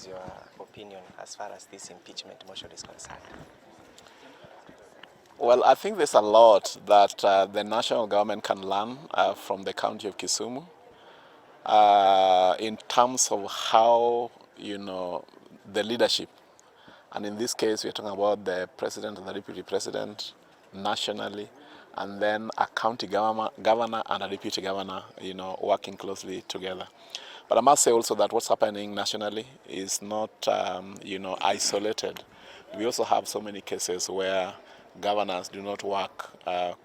is your opinion as far as this impeachment motion is concerned? Well, I think there's a lot that the national government can learn from the county of Kisumu in terms of how, the leadership, and in this case, we're talking about the president and the deputy president nationally, and then a county governor and a deputy governor, working closely together. But I must say also that what's happening nationally is not, isolated. We also have so many cases where governors do not work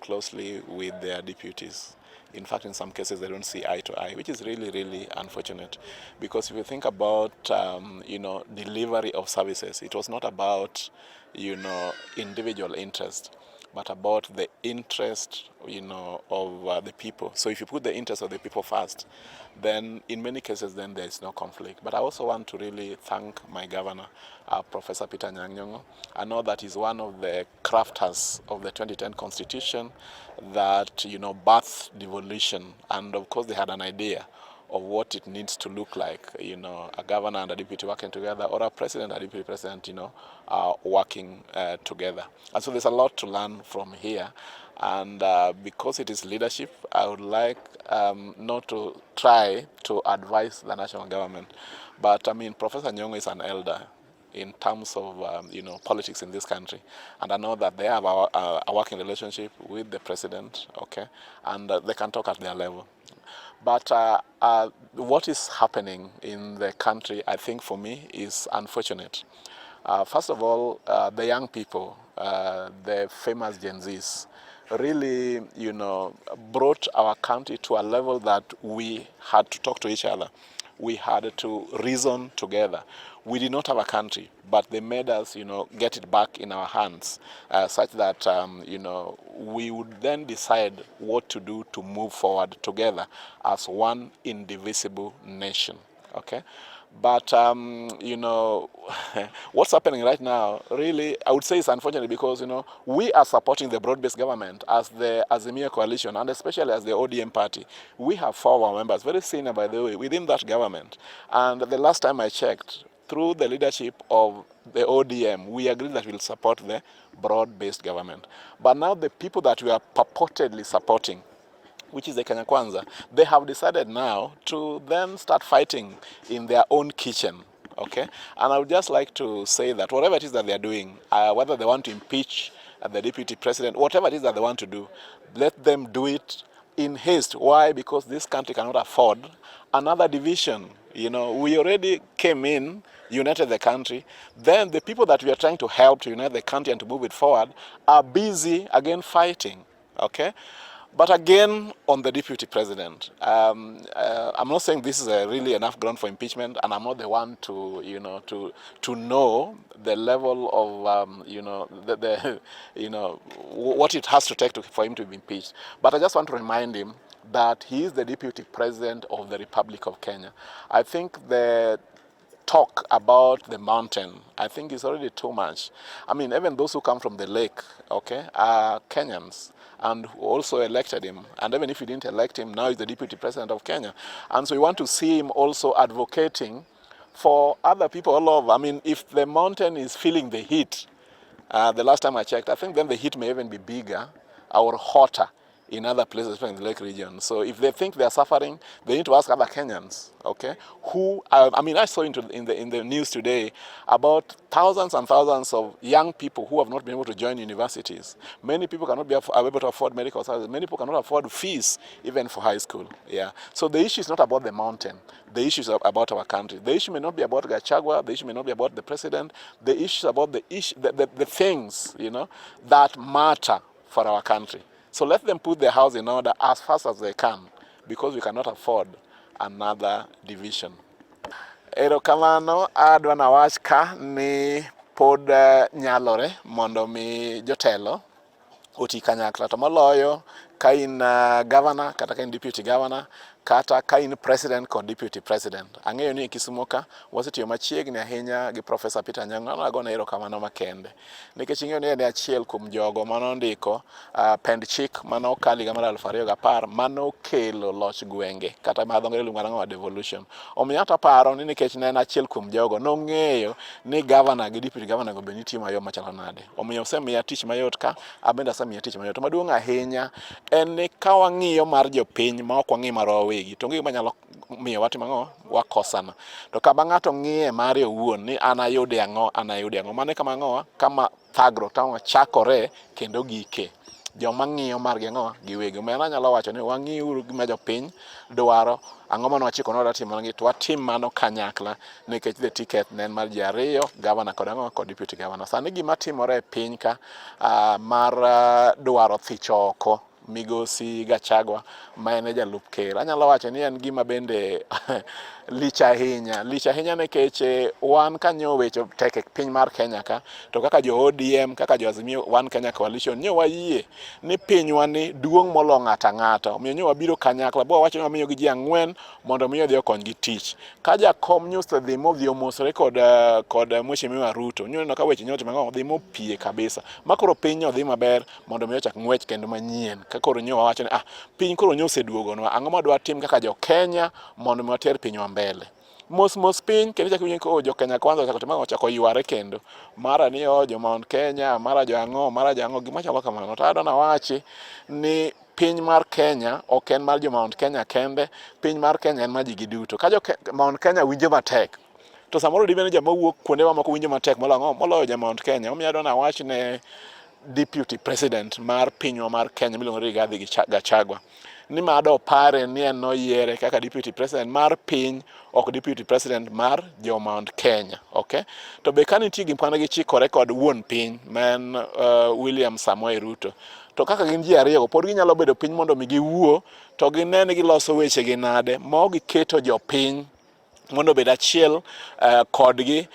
closely with their deputies. In fact, in some cases, they don't see eye to eye, which is really, really unfortunate. Because if you think about, delivery of services, it was not about, individual interest, but about the interest, of the people. So if you put the interest of the people first, then in many cases, then there is no conflict. But I also want to really thank my governor, Professor Peter Nyang'nyong'o. I know that he's one of the crafters of the 2010 Constitution that, birthed devolution. And of course, they had an idea of what it needs to look like, a governor and a deputy working together, or a president and a deputy president, working together. And so there's a lot to learn from here. And because it is leadership, I would like not to try to advise the national government. But I mean, Professor Nyong'o is an elder in terms of, politics in this country. And I know that they have a working relationship with the president, okay, and they can talk at their level. But what is happening in the country, I think for me, is unfortunate. First of all, the young people, the famous Gen Zs, really, brought our country to a level that we had to talk to each other. We had to reason together. We did not have a country, but they made us, get it back in our hands, such that, we would then decide what to do to move forward together as one indivisible nation, okay? But, what's happening right now, really, I would say it's unfortunate because, we are supporting the broad-based government as the Azimio coalition, and especially as the ODM party. We have 4 of our members, very senior, by the way, within that government. And the last time I checked, through the leadership of the ODM, we agreed that we'll support the broad-based government. But now the people that we are purportedly supporting, which is the Kenya Kwanza, they have decided now to then start fighting in their own kitchen, okay? And I would just like to say that whatever it is that they are doing, whether they want to impeach the deputy president, whatever it is that they want to do, let them do it in haste. Why? Because this country cannot afford another division. We already came in, united the country. Then the people that we are trying to help to unite the country and to move it forward are busy again fighting, okay? But again, on the deputy president, I'm not saying this is really enough ground for impeachment, and I'm not the one to, to know the level of, what it has to take for him to be impeached. But I just want to remind him that he is the deputy president of the Republic of Kenya. I think the talk about the mountain, I think is already too much. I mean, even those who come from the lake, okay, are Kenyans and who also elected him. And even if you didn't elect him, now he's the deputy president of Kenya. And so we want to see him also advocating for other people all over. I mean, if the mountain is feeling the heat, the last time I checked, I think then the heat may even be bigger or hotter in other places, especially in the lake region. So if they think they're suffering, they need to ask other Kenyans, okay? Who, I saw in the news today about thousands and thousands of young people who have not been able to join universities. Many people cannot be able to afford medical services. Many people cannot afford fees, even for high school, yeah. So the issue is not about the mountain. The issue is about our country. The issue may not be about Gachagua. The issue may not be about the president. The issue is about the things, that matter for our country. So let them put their house in order as fast as they can, because we cannot afford another division. Erokamano adwa nawach ka ni pod nyalore mondo mi jotelo oti kanyakla, to moloyo ka in governor kata ka in deputy governor kata ka in president kod deputy president. Ang'eyo ni Kisumu ka wasetiyo machiegni ahinya gi Professor Peter Nyang'o, agone erokamano makende nikech ing'eyo ni en achiel kuom jogo manondiko pend chik manokalo higa mar 2010 manokelo loch gwenge kata ma dho ngere luongo nang'o devolution. Omiyo ata paro ni nikech ne en achiel kuom jogo nong'eyo ni governor gi deputy governor go be nitie mayom machalo nade. Omiyo osemiya tich mayot ka, abende asemiya tich mayot. To maduong' ahinya en ni ka wang'iyo mar jopiny ma ok wang'i marwa wawegi, to ng'eyo manyalo miyo watimo ang'o, wakosana. To kama ng'ato ng'iye mare owuon ni an ayude ang'o, mano kama ang'o, kama thagro chakore kendo gike. Joma ng'iyo margi ang'o giwegi. Omiyo anyalo wacho ni wang'iuru gima jopiny dwaro, ang'o mane wachiko ni wadwa timo negi, to watim mano kanyakla nikech the ticket ne en mar ji ariyo, governor kod ang'o kod deputy governor. Sani gima timore e piny ka mar dwaro thich oko migosi Gachagua ma en jalup ker, anyalo wacho ni en gima bende lich ahinya nikech wan kanyo weche tek e piny mar Kenya ka, to kaka jo ODM kaka jo Azimio One Kenya Coalition nyo wayie ni pinywa ni duong' molo ng'ato ang'ata. Omiyo nyo wabiro kanyakla bo wacho ni wamiyo gi ji ang'wen mondo miyo odhi okony gi tich. Ka jakom news to dhi modhi omosore kod Mheshimiwa Ruto, nyo neno ka weche nyote mang'o dhi mopie kabisa makoro piny odhi maber mondo miyo chak ng'wech kendo manyien. Koro nyo wacho ni piny koro nyo oseduogonwa, ang'o ma dwa tim kaka jo Kenya mondo mi water pinywa mbele. Mos piny kendo chak winjo ko jo Kenya kwanza ochako yware kendo mara ni jo Mount Kenya, mara jo ang'o gima chalo kamano. To adona wachi ni piny mar Kenya ok en mar jo Mount Kenya kende, piny mar Kenya en mar ji giduto. Ka jo Mount Kenya winjo matek, to samoro dibe ni joma wuok kuonde mamoko winjo matek moloyo jo Mount Kenya. Omiyo adona wach ne deputy president mar pinywa mar Kenya miluongo ni Rigathi Gachagua ni mado pare ni en noyiere kaka deputy president mar piny, ok deputy president mar jo Mount Kenya, okay? To be kanitie gima ne gichikore kod wuon piny men William Samoei Ruto, to kaka gin ji ariyo pod ginyalo bedo piny mondo mi giwuo to gine ni giloso weche gi nade ma giketo jopiny mondo bed achiel kodgi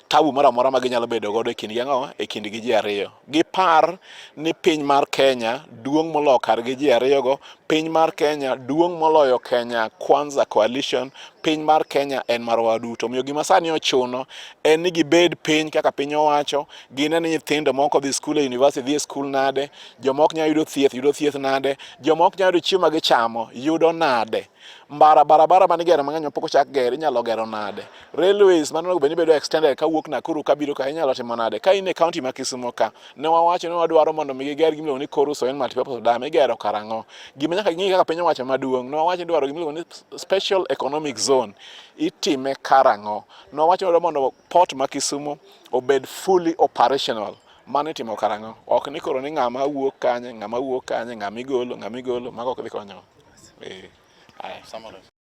tabu moro amora ma ginyalo bedo godo e kindgi ang'o, e kindgi ji ariyo. Gipar ni piny mar Kenya duong' moloyo kargi ji ariyogo, piny mar Kenya duong' moloyo Kenya Kwanza Coalition, piny mar Kenya en marwa duto. Omiyo gima sani ochuno en ni gibed piny kaka piny owacho, gine ni nyithindo moko dhi skul e university dhi e skul nade, joma ok nyalo yudo thieth nade, joma ok nyalo yudo chiemo ma gichamo yudo nade, barabara manigero mang'eny pok ochak ger inyalo gero nade, railways manonego bed ni bedo extended kawuok Nakuru kabiro ka inyalo timo nade. Ka in e kaunti ma Kisumu ka ne wawacho ni wadwaro mondo mi giger gimiluongo ni Koro Soil Multipurpose Dam, igero karang'o? Gima nyaka ng'i kaka piny owacho maduong' ne wawacho ni dwaro gimiluongo ni special economic zone, itime karang'o? Ne wawacho ni mondo port ma Kisumu obed fully operational, mano itimo karang'o? Ok ni koro ni ng'ama wuok kanye, ng'ama igolo, mago ok dhi konyo.